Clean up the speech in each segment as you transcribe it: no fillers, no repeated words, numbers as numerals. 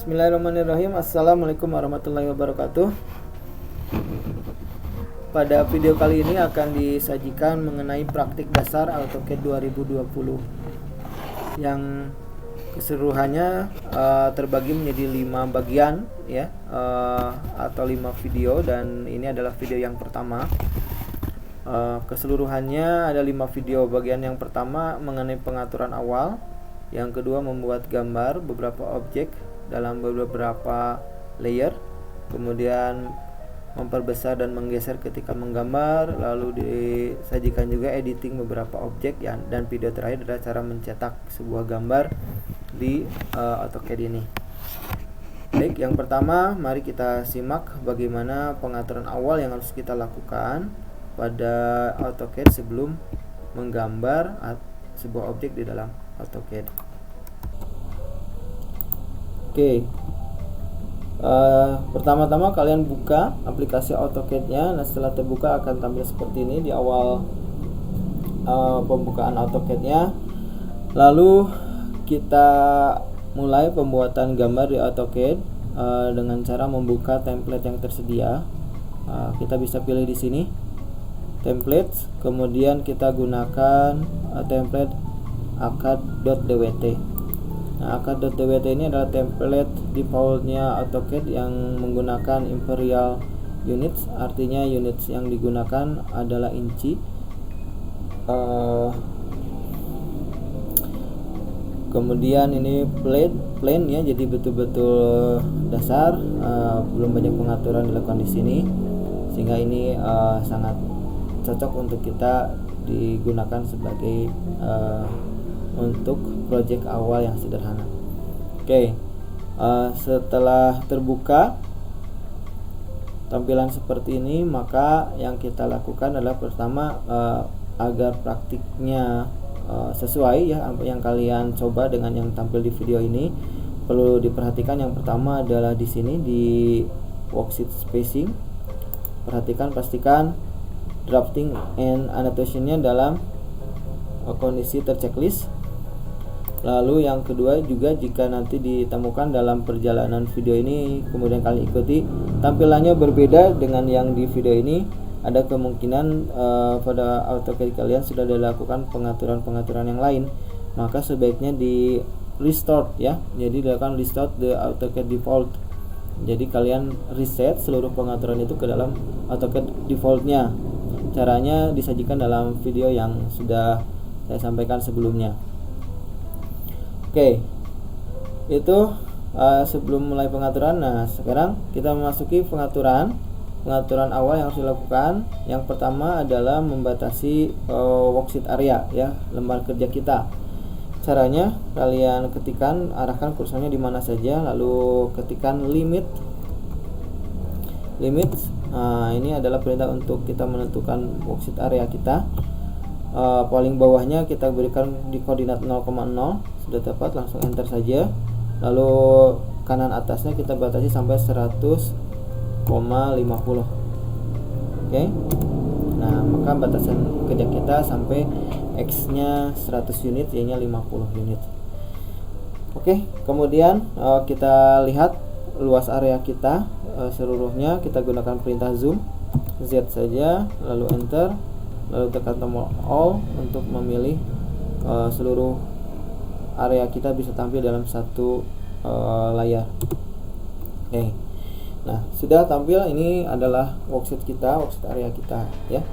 Bismillahirrahmanirrahim. Assalamualaikum warahmatullahi wabarakatuh. Pada video kali ini akan disajikan mengenai praktik dasar AutoCAD 2020 yang keseluruhannya terbagi menjadi 5 bagian ya, atau 5 video, dan ini adalah video yang pertama. Keseluruhannya ada 5 video. Bagian yang pertama mengenai pengaturan awal, yang kedua membuat gambar beberapa objek dalam beberapa layer, kemudian memperbesar dan menggeser ketika menggambar, lalu disajikan juga editing beberapa objek ya, dan video terakhir adalah cara mencetak sebuah gambar di AutoCAD ini. Baik, yang pertama mari kita simak bagaimana pengaturan awal yang harus kita lakukan pada AutoCAD sebelum menggambar sebuah objek di dalam AutoCAD. Oke, pertama-tama kalian buka aplikasi AutoCAD-nya. Nah, setelah terbuka akan tampil seperti ini di awal pembukaan AutoCAD-nya. Lalu kita mulai pembuatan gambar di AutoCAD dengan cara membuka template yang tersedia. Kita bisa pilih di sini templates, kemudian kita gunakan template akad.dwt. Nah, akad.dwt ini adalah template defaultnya AutoCAD yang menggunakan imperial units, artinya units yang digunakan adalah inci. Kemudian ini plane ya, jadi betul-betul dasar, belum banyak pengaturan dilakukan di sini, sehingga ini sangat cocok untuk kita digunakan sebagai untuk project awal yang sederhana. Oke, setelah terbuka tampilan seperti ini, maka yang kita lakukan adalah pertama, agar praktiknya sesuai ya yang kalian coba dengan yang tampil di video ini, perlu diperhatikan yang pertama adalah di sini di worksheet spacing. Pastikan drafting and annotation-nya dalam kondisi terchecklist. Lalu yang kedua juga, jika nanti ditemukan dalam perjalanan video ini kemudian kalian ikuti tampilannya berbeda dengan yang di video ini, ada kemungkinan pada AutoCAD kalian sudah dilakukan pengaturan-pengaturan yang lain, maka sebaiknya di restore ya. Jadi dilakukan restore the AutoCAD default. Jadi kalian reset seluruh pengaturan itu ke dalam AutoCAD defaultnya. Caranya disajikan dalam video yang sudah saya sampaikan sebelumnya. Oke, itu sebelum mulai pengaturan. Nah, sekarang kita memasuki pengaturan awal yang harus dilakukan. Yang pertama adalah membatasi worksheet area ya, lembar kerja kita. Caranya kalian ketikkan, arahkan kursornya di mana saja, lalu ketikkan limit. Nah, ini adalah perintah untuk kita menentukan worksheet area kita. Paling bawahnya kita berikan di koordinat 0,0, sudah tepat, langsung enter saja. Lalu kanan atasnya kita batasi sampai 100,50. Oke. Nah, maka batasan kerja kita sampai X nya 100 unit, Y nya 50 unit. Oke, kemudian kita lihat luas area kita seluruhnya. Kita gunakan perintah zoom, Z saja, lalu enter, lalu tekan tombol all untuk memilih seluruh area kita bisa tampil dalam satu layar. Oke. Nah, sudah tampil. Ini adalah worksheet kita, worksheet area kita ya.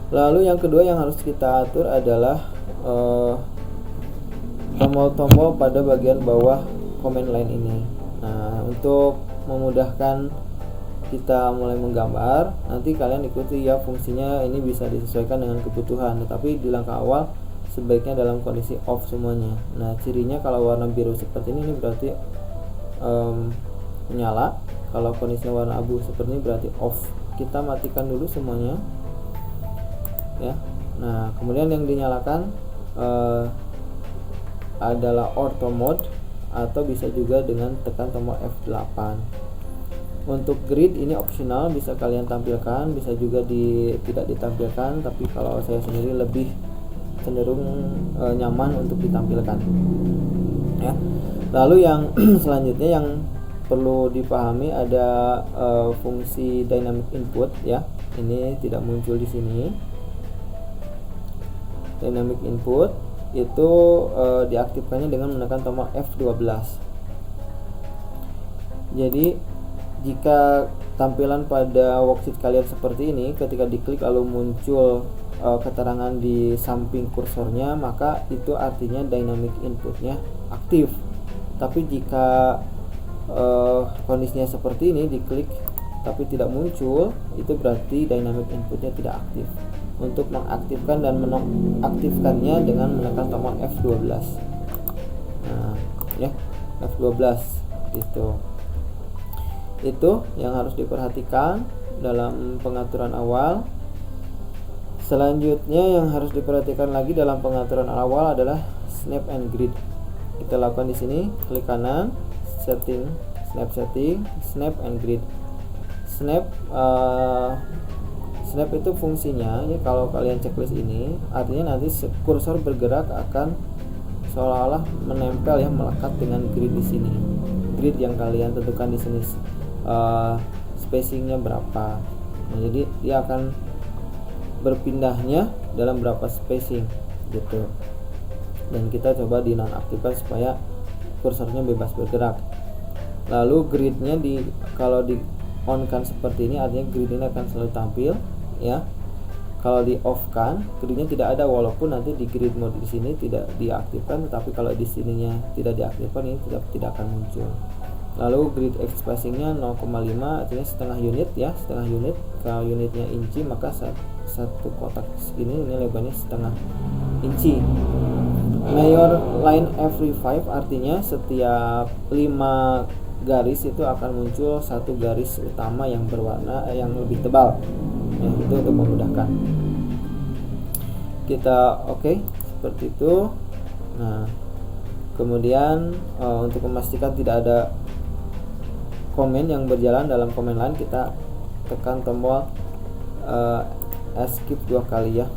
Lalu yang kedua yang harus kita atur adalah tombol-tombol pada bagian bawah command line ini. Nah, untuk memudahkan kita mulai menggambar, nanti kalian ikuti ya, fungsinya ini bisa disesuaikan dengan kebutuhan, tetapi di langkah awal sebaiknya dalam kondisi off semuanya. Nah, cirinya kalau warna biru seperti ini berarti menyala, kalau kondisinya warna abu seperti ini berarti off. Kita matikan dulu semuanya ya. Nah, kemudian yang dinyalakan adalah auto mode, atau bisa juga dengan tekan tombol F8. Untuk grid ini opsional, bisa kalian tampilkan, bisa juga tidak ditampilkan, tapi kalau saya sendiri lebih cenderung nyaman untuk ditampilkan ya. Lalu yang selanjutnya yang perlu dipahami ada fungsi dynamic input ya. Ini tidak muncul di sini. Dynamic input itu diaktifkannya dengan menekan tombol F12. Jadi jika tampilan pada worksheet kalian seperti ini, ketika diklik lalu muncul keterangan di samping kursornya, maka itu artinya dynamic inputnya aktif. Tapi jika kondisinya seperti ini, diklik tapi tidak muncul, itu berarti dynamic inputnya tidak aktif. Untuk mengaktifkan dan menonaktifkannya dengan menekan tombol F12. Nah, ya, F12 itu yang harus diperhatikan dalam pengaturan awal. Selanjutnya yang harus diperhatikan lagi dalam pengaturan awal adalah snap and grid. Kita lakukan di sini, klik kanan, setting, snap and grid. Snap itu fungsinya ya, kalau kalian checklist ini artinya nanti kursor bergerak akan seolah-olah menempel ya, melekat dengan grid di sini. Grid yang kalian tentukan di sini spacingnya berapa. Nah, jadi dia akan berpindahnya dalam berapa spacing gitu. Dan kita coba dinonaktifkan supaya kursornya bebas bergerak. Lalu gridnya kalau di on kan seperti ini, artinya grid ini akan selalu tampil ya. Kalau di off kan, gridnya tidak ada, walaupun nanti di grid mode di sini tidak diaktifkan, tetapi kalau di sininya tidak diaktifkan, ini tidak akan muncul. Lalu grid spacingnya 0,5, artinya setengah unit ya, setengah unit. Kalau unitnya inci, maka satu kotak segini ini lebarnya setengah inci. Major line every 5, artinya setiap 5 garis itu akan muncul satu garis utama yang berwarna yang lebih tebal ya, itu untuk memudahkan kita. Oke, seperti itu. Nah, kemudian untuk memastikan tidak ada komen yang berjalan dalam komen line, kita tekan tombol escape 2 kali ya.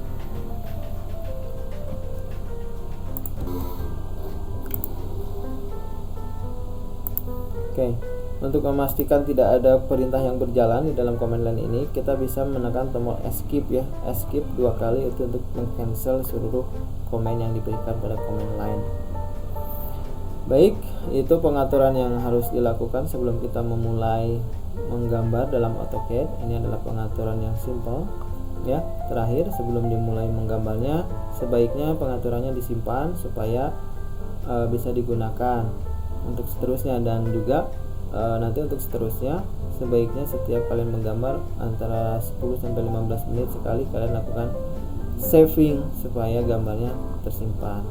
Oke, untuk memastikan tidak ada perintah yang berjalan di dalam command line ini, kita bisa menekan tombol escape ya, escape 2 kali itu untuk meng-cancel seluruh komen yang diberikan pada command line. Baik, itu pengaturan yang harus dilakukan sebelum kita memulai menggambar dalam AutoCAD. Ini adalah pengaturan yang simple ya. Terakhir, sebelum dimulai menggambarnya, sebaiknya pengaturannya disimpan supaya bisa digunakan untuk seterusnya. Dan juga nanti untuk seterusnya sebaiknya setiap kalian menggambar antara 10-15 menit sekali kalian lakukan saving supaya gambarnya tersimpan.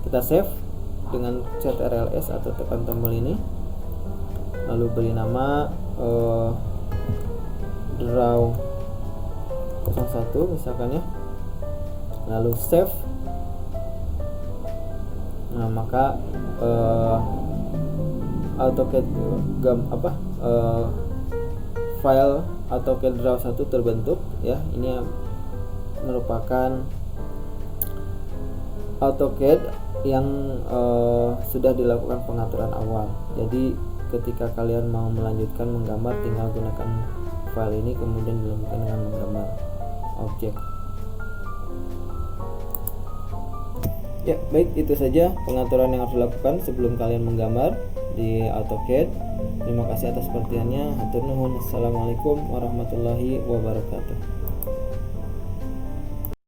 Kita save dengan CTRL-S atau tekan tombol ini, lalu beri nama draw 01 misalkan ya, lalu save. Nah, maka AutoCAD file AutoCAD Draw 1 terbentuk ya. Ini merupakan AutoCAD yang sudah dilakukan pengaturan awal. Jadi ketika kalian mau melanjutkan menggambar, tinggal gunakan file ini kemudian dilanjutkan dengan menggambar objek. Ya, baik, itu saja pengaturan yang harus dilakukan sebelum kalian menggambar di AutoCAD. Terima kasih atas perhatiannya. Hatur nuhun. Assalamualaikum warahmatullahi wabarakatuh.